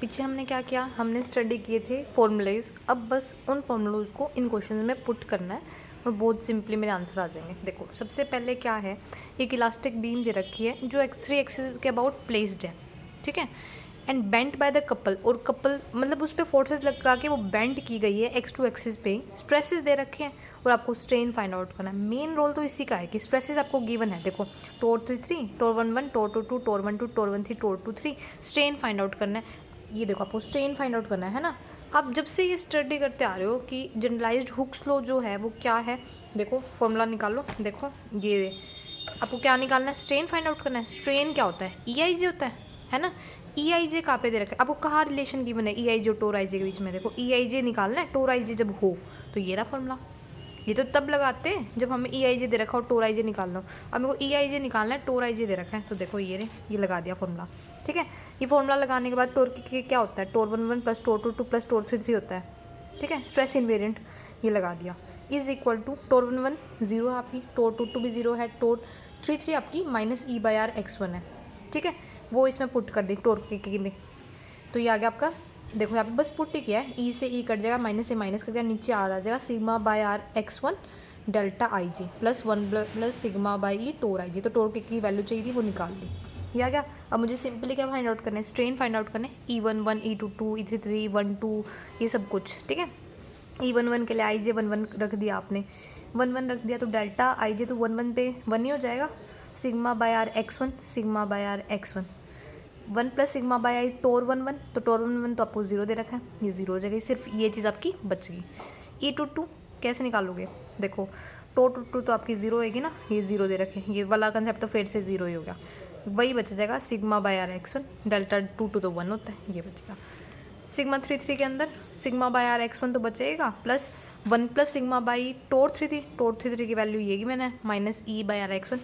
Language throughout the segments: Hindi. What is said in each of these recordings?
पीछे हमने क्या किया, हमने स्टडी किए थे फॉर्मूलाइज। अब बस उन फॉर्मूलाज को इन क्वेश्चन में पुट करना है और बहुत सिंपली मेरे आंसर आ जाएंगे। देखो सबसे पहले क्या है, एक इलास्टिक बीम दे रखी है जो x3 एक्सिस के अबाउट प्लेस्ड है, ठीक है, and bent by the couple, और कपल मतलब उस पर फोर्सेस लगा के वो बेंट की गई है x2 एक्सिस पे। स्ट्रेसेस दे रखे हैं और आपको स्ट्रेन फाइंड आउट करना है। मेन रोल तो इसी का है कि स्ट्रेसेस आपको गिवन है। देखो टोर 3, टोर 1, टोर 2, टोर 1, टोर 1, टोर 2, स्ट्रेन फाइंड आउट करना है। ये देखो आपको स्ट्रेन फाइंड आउट करना है ना। आप जब से ये स्टडी करते आ रहे हो कि जनरलाइज्ड हुक्स लॉ जो है वो क्या है, देखो फॉर्मूला निकालो। देखो ये आपको क्या निकालना है, स्ट्रेन फाइंड आउट करना है। स्ट्रेन क्या होता है, ई आई जे होता है ना। ई आई जे कहाँ पे दे रखा है आपको, कहाँ रिलेशन गिवन है ई आई जे और टोर आई जे के बीच में। देखो ई आई जे निकालना है, टोर आई जे जब हो तो ये रहा फॉर्मूला। ये तो तब लगाते हैं जब हमें ई आई जे दे रखा हो, टोर आई जे निकालना हो। अब मेरे को ई आई जे निकालना है, टोर आई जे दे रखा है, तो देखो ये लगा दिया फॉर्मूला, ठीक है। ये फॉर्मूला लगाने के बाद टोर की क्या होता है, टोर 1 प्लस टोर 2 प्लस टोर 3 होता है, ठीक है। स्ट्रेस इन्वेरिएंट ये लगा दिया, इज इक्वल टू टोर 1 0 है आपकी, टोर 2 भी 0 है, टोर 3 आपकी minus E by are x1 है, ठीक है। वो इसमें पुट कर दी टोर की में, तो ये आ गया आपका। देखो यहाँ पे बस पुट ही किया है, ई से ई कट जाएगा, माइनस से माइनस कट जाएगा, नीचे आ जाएगा sigma by are x1 delta I G plus 1 plus sigma by E टोर आई जी। तो टोर की वैल्यू चाहिए थी वो निकाल ली, ये आ गया। अब मुझे सिंपली क्या फाइंड आउट करना है, स्ट्रेन फाइंड आउट करना है, E11 E22 E33 1 2 ये सब कुछ, ठीक है। E11 के लिए आई जे 1 रख दिया आपने, 1 रख दिया तो डेल्टा आई जे तो 1 पे 1 ही हो जाएगा, sigma by are x1 sigma by are x1 1 plus sigma by I टोर 1 तो टोर 1 तो आपको 0 दे रखा है, ये 0 हो जाएगी, सिर्फ ये चीज़ आपकी बच गई। E22 कैसे निकालोगे, देखो टोर 2 तो आपकी 0 होगी ना, ये 0 दे रखे, ये वाला कंसेप्ट तो फिर से 0 ही हो गया, वही बच जाएगा sigma by are x1 delta 2 तो 1 होता है, ये बचेगा। सिग्मा 3 के अंदर सिग्मा बाय आर x1 तो बचेगा, प्लस 1 प्लस सिग्मा बाई टोर 3 की वैल्यू ये की मैंने minus e by are x1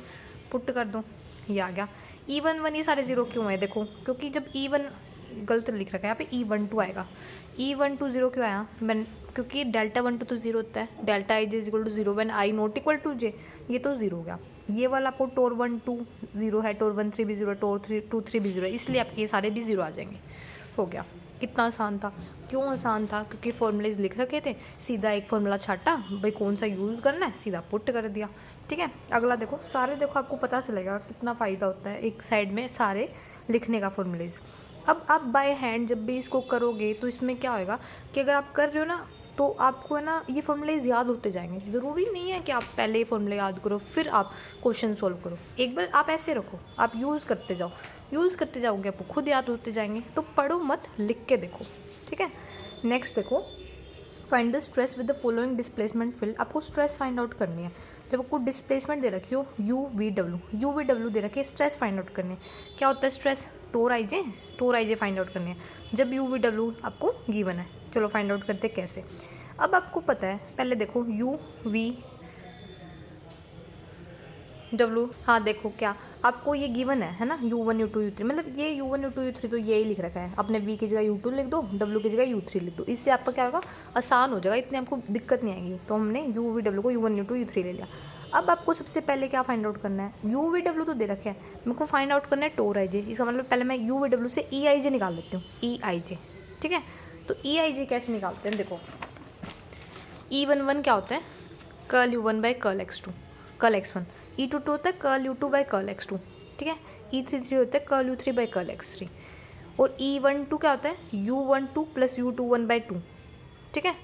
put कर दूँ, ये आ गया। E11 ये सारे 0 क्यों है, देखो क्योंकि जब E1 गलत लिख रखा है यहाँ पे E12 आएगा, E12 0 क्यों आया, मैंने क्योंकि डेल्टा 1 2 तो 0 होता है, delta i j is equal to 0 when i not equal to j, ये तो 0 हो गया। ये वाला आपको टोर 1 2 0 है, टोर 1 3 भी 0 है, टोर 2 3 भी 0 है, इसलिए आपके ये सारे भी 0 आ जाएंगे। हो गया, कितना आसान था। क्यों आसान था, क्योंकि फॉर्मूलेज लिख रखे थे, सीधा एक फॉर्मूला छाटा, भाई कौन सा यूज़ करना है सीधा पुट कर दिया, ठीक है। अगला देखो, सारे देखो आपको पता चलेगा कितना फ़ायदा होता है एक साइड में सारे लिखने का फॉर्मूलेज। अब आप बाय हैंड जब भी इसको करोगे तो इसमें क्या होएगा कि अगर आप कर रहे हो ना तो आपको है ना ये फॉर्मूलेज याद होते जाएंगे। ज़रूरी नहीं है कि आप पहले ये फॉर्मूले याद करो फिर आप क्वेश्चन सोल्व करो, एक बार आप ऐसे रखो, आप यूज़ करते जाओ, यूज़ करते जाओगे आपको खुद याद होते जाएंगे। तो पढ़ो मत, लिख के देखो, ठीक है। नेक्स्ट देखो, find the stress with the following displacement field. आपको स्ट्रेस फाइंड आउट करनी है। जब आपको डिस्प्लेसमेंट दे रखी हो यू वी डब्ल्यू दे रखी है, स्ट्रेस फाइंड आउट करनी है। क्या होता है स्ट्रेस, टोर आई जे फाइंड आउट करनी है जब यू वी डब्ल्यू आपको गिवन है। चलो फाइंड आउट करते कैसे। अब आपको पता है, पहले देखो यू वी डब्ल्यू, हाँ देखो क्या आपको ये गिवन है ना, U1 U2 U3, मतलब ये U1 U2 U3 तो यही लिख रखा है। अपने V की जगह U2 लिख दो, W की जगह U3 लिख दो, इससे आपका क्या होगा, आसान हो जाएगा, इतनी आपको दिक्कत नहीं आएगी। तो हमने UVW को U1 U2 U3 ले लिया। अब आपको सबसे पहले क्या फाइंड आउट करना है, UVW तो दे रखे हैं, मेरे को फाइंड आउट करना है टोर आई जे। इसका मतलब पहले मैं UVW से ई आई जे निकाल लेती हूँ, ई आई जे, ठीक है। तो ई आई जे कैसे निकालते हैं, देखो E11 क्या होता है, curl U1 by curl x2 curl x1, E22 होता है curl U2 by curl x2, ठीक है। E33 होता है curl U3 by curl x3, और E12 क्या होता है U12 प्लस U21 बाई 2, ठीक है।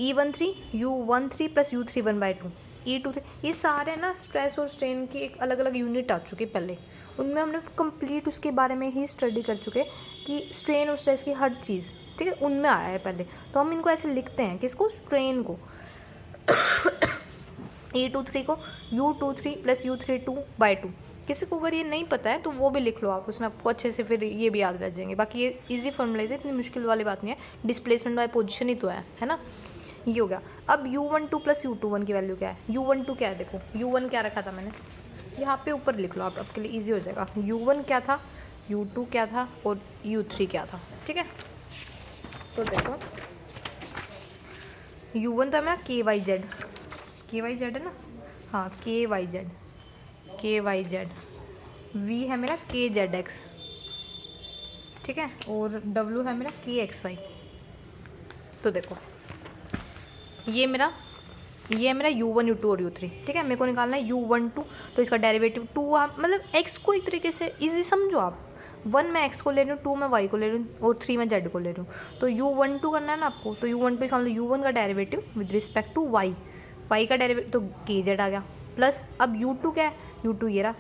U13 plus U31 by 2, E23, ये सारे ना स्ट्रेस और स्ट्रेन की एक अलग अलग यूनिट आ चुकी है पहले, उनमें हमने कंप्लीट उसके बारे में ही स्टडी कर चुके कि स्ट्रेन और स्ट्रेस की हर चीज़, ठीक है, उनमें आया है पहले। तो हम इनको ऐसे लिखते हैं, किसको, स्ट्रेन को E23 को U23 प्लस U32 बाई 2। किसी को अगर ये नहीं पता है तो वो भी लिख लो आप, उसमें आपको अच्छे से फिर ये भी याद रह जाएंगे। बाकी ये इजी फॉर्मूलाइज है, इतनी मुश्किल वाली बात नहीं है, डिस्प्लेसमेंट बाय पोजीशन ही तो है ना। ये हो गया। अब U12 प्लस U21 की वैल्यू क्या है, U12 क्या है, देखो U1 क्या रखा था मैंने, यहाँ पे ऊपर लिख लो आप, आपके लिए ईजी हो जाएगा। U1 क्या था, U2 क्या था और U3 क्या था, ठीक है। तो देखो U1 तो है मेरा के वाई जेड है ना, हाँ के वाई जेड, V है मेरा के जेड एक्स, ठीक है, और W है मेरा KXY। तो देखो ये है मेरा U1 U2 और U3, ठीक है। मेरे को निकालना है U12, तो इसका डेरिवेटिव 2, आप मतलब x को एक तरीके से इजी समझो आप। 1 मैं x को ले रही हूँ, 2 मैं y को ले रही हूँ और 3 मैं z को ले रही हूँ। तो U12 करना है ना आपको, तो U12 इसका मतलब U1 का derivative with respect to y का डेरिवेटिव तो kz आ गया, प्लस अब U2 क्या है, U2 ये रहा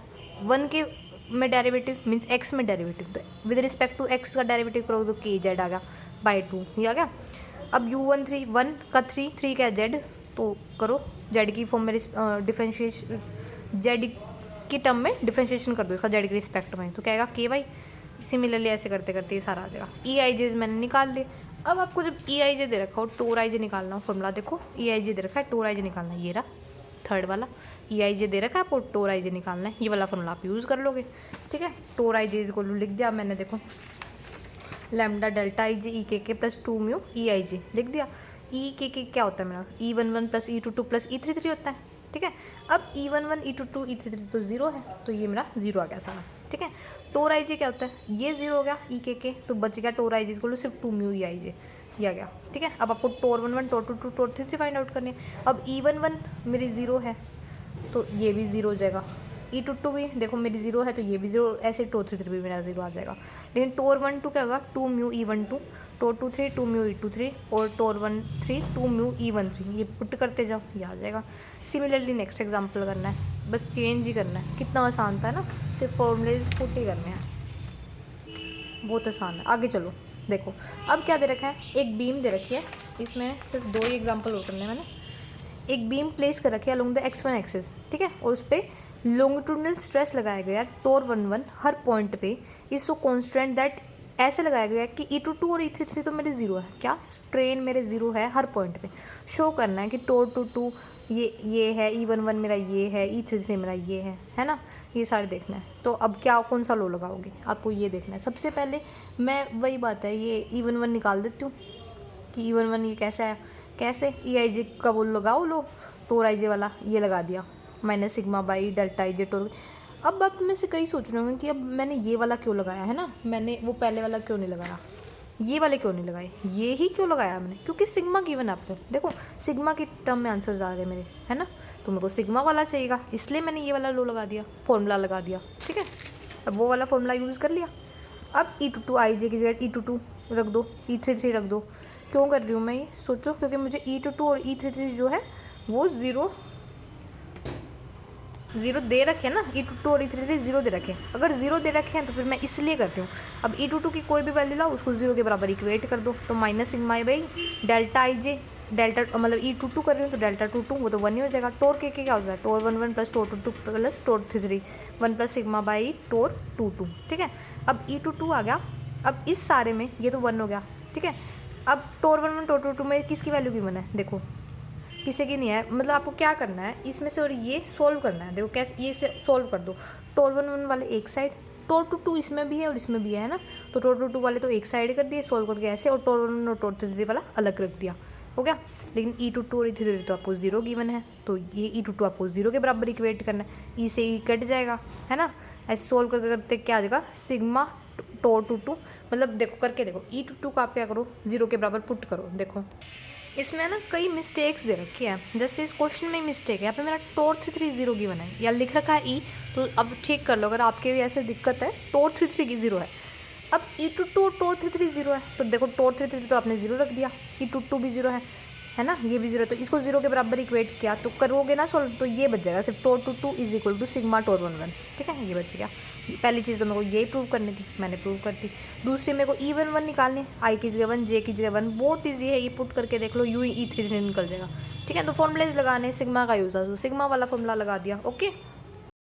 1 के में डेरिवेटिव मीन्स x में डेरिवेटिव, तो विद रिस्पेक्ट टू x का डेरिवेटिव करो तो kz आ गया बाई 2, ये आ गया। अब U13 1 का 3 का z, तो करो z की फॉर्म में डिफ्रेंशिएशन, z की टर्म में डिफ्रेंशिएशन कर दो इसका z के रिस्पेक्ट में, तो क्या आएगा ky। सिमिलरली ऐसे करते करते ये सारा आ जाएगा। EIJs मैंने निकाल लिए। अब आपको जब EIJ दे रखा हो, टोर IJ निकालना हो, फॉर्मूला देखो EIJ दे रखा है, टोर IJ निकालना है, ये रहा थर्ड वाला। EIJ दे रखा है आपको, टोर IJ निकालना है, ये वाला फॉर्मूला आप यूज़ कर लोगे, ठीक है। टोर IJ को लिख दिया मैंने, देखो lambda delta IJ EKK plus 2 mu EIJ लिख दिया। EKK क्या होता है मेरा, E11 plus E22 plus E33 होता है, ठीक है। अब E11 E22 E33 तो 0 है, तो ये मेरा 0 आ गया सारा, ठीक है। टोर IJ क्या होता है, ये 0 हो गया, EKK तो बच गया टोर IJ को सिर्फ 2 म्यू EIJ, ये आ गया, ठीक है। अब आपको टोर 11 टोर 22 टोर 33 फाइंड आउट करनी है। अब E11 मेरी 0 है, तो ये भी 0 हो जाएगा। E22 भी देखो मेरी 0 है, तो ये भी 0, ऐसे टोर 33 भी मेरा 0 आ जाएगा। लेकिन टोर 12 क्या होगा, 2 म्यू E12, टोर 23 2 म्यू E23 और टोर 13 2 म्यू E13, ये पुट करते जाओ, ये आ जाएगा। सिमिलरली नेक्स्ट एग्जांपल करना है, बस चेंज ही करना है, कितना आसान था ना, सिर्फ फॉर्मूलेज पुट ही करने हैं, बहुत आसान है। आगे चलो देखो, अब क्या दे रखा है, एक बीम दे रखी है, इसमें सिर्फ 2 ही एग्जाम्पल और करने हैं मैंने। एक बीम प्लेस कर रखी है अलोंग द x1 एक्सिस, ठीक है, और उस पर लॉन्गिट्यूडनल स्ट्रेस लगाया गया टोर 11 हर पॉइंट पे इज सो कॉन्स्टेंट दैट, ऐसे लगाया गया कि E22 और E33 तो मेरे 0 है, क्या स्ट्रेन मेरे 0 है हर पॉइंट पे। शो करना है कि टोर 22 ये है, E11 मेरा ये है, E33 मेरा ये है ना, ये सारे देखना है। तो अब क्या कौन सा लो लगाओगे, आपको ये देखना है। सबसे पहले मैं वही बात है, ये E11 निकाल देती हूँ कि E11 ये कैसा है, कैसे EIJ का वो लगाओ लो, टोर IJ वाला ये लगा दिया, minus sigma by delta IJ टोर। अब आप में से कई सोच रहे होंगे कि अब मैंने ये वाला क्यों लगाया है ना, मैंने वो पहले वाला क्यों नहीं लगाया, ये वाले क्यों नहीं लगाए, ये ही क्यों लगाया मैंने, क्योंकि सिग्मा गिवन है आपको, देखो सिग्मा की टर्म में आंसर्स आ रहे मेरे, है ना, तो मेरे को सिग्मा वाला चाहिएगा, इसलिए मैंने ये वाला लो लगा दिया, फॉर्मूला लगा दिया, ठीक है। अब वो वाला फॉर्मूला यूज़ कर लिया। अब E22 IJ की जगह E22 रख दो, E33 रख दो। क्यों कर रही हूँ मैं ये, सोचो, क्योंकि मुझे E22 और E33 जो है वो 0 दे रखे हैं ना, E22 और E33 0 दे रखे हैं। अगर 0 दे रखे हैं तो फिर मैं इसलिए कर रही हूँ। अब E22 की कोई भी वैल्यू लाओ, उसको 0 के बराबर इक्वेट कर दो, तो minus sigma by delta IJ, delta मतलब E22 कर रही हूँ तो डेल्टा 22 वो तो 1 ही हो जाएगा। टोर के क्या होता है, tau 11 plus tau 22 plus tau 33 1 plus sigma by tau 22, ठीक है। अब E22 आ गया, अब इस सारे में ये तो 1 हो गया, ठीक है। अब टोर 11 टोर 22 में किसकी वैल्यू गिवन है, देखो किसी की नहीं है, मतलब आपको क्या करना है इसमें से और ये सोल्व करना है। देखो कैसे, ये से सोल्व कर दो, टोर 11 वाले एक साइड, टोर 22 इसमें भी है और इसमें भी है ना, तो टोर 22 वाले तो एक साइड कर दिए सोल्व करके ऐसे, और टोर 11 और टोर 33 वाला अलग रख दिया, हो गया। लेकिन E22 और E33 तो आपको 0 गिवन है, तो ये E22 आपको 0 के बराबर इक्वेट करना है, E से E कट जाएगा, है ना। ऐसे सोल्व करके करते क्या आ जाएगा, सिग्मा टोर 22, मतलब देखो करके देखो, E22 को आप क्या करो 0 के बराबर पुट करो। देखो इसमें ना कई मिस्टेक्स दे रखी है, जैसे इस क्वेश्चन में मिस्टेक है, यहाँ पे मेरा टोर 33 0 गिवन है, या लिख रखा है E, तो अब ठीक कर लो, अगर आपके भी ऐसे दिक्कत है, टोर 33 की 0 है। अब E22 और टोर 33 0 है, तो देखो टोर 33 तो आपने 0 रख दिया, E22 भी 0 है ना, ये भी 0, तो इसको 0 के बराबर इक्वेट किया, तो करोगे ना सोल्व, तो ये बच जाएगा सिर्फ टोर 22 इज इक्वल टू सिग्मा टोर 11, ठीक है, ये बच गया। पहली चीज़ तो मेरे को यही प्रूव करनी थी, मैंने प्रूव कर दी। दूसरी मेरे को E11 निकालनी, I की जगह 1 J की जगह 1, बहुत ईजी है, ये पुट करके देख लो, यूँ ही E33 निकल जाएगा, ठीक है। तो फॉर्मूलेज लगाने, सिग्मा का यूज़ है, तो सिग्मा वाला फॉर्मूला लगा दिया, ओके।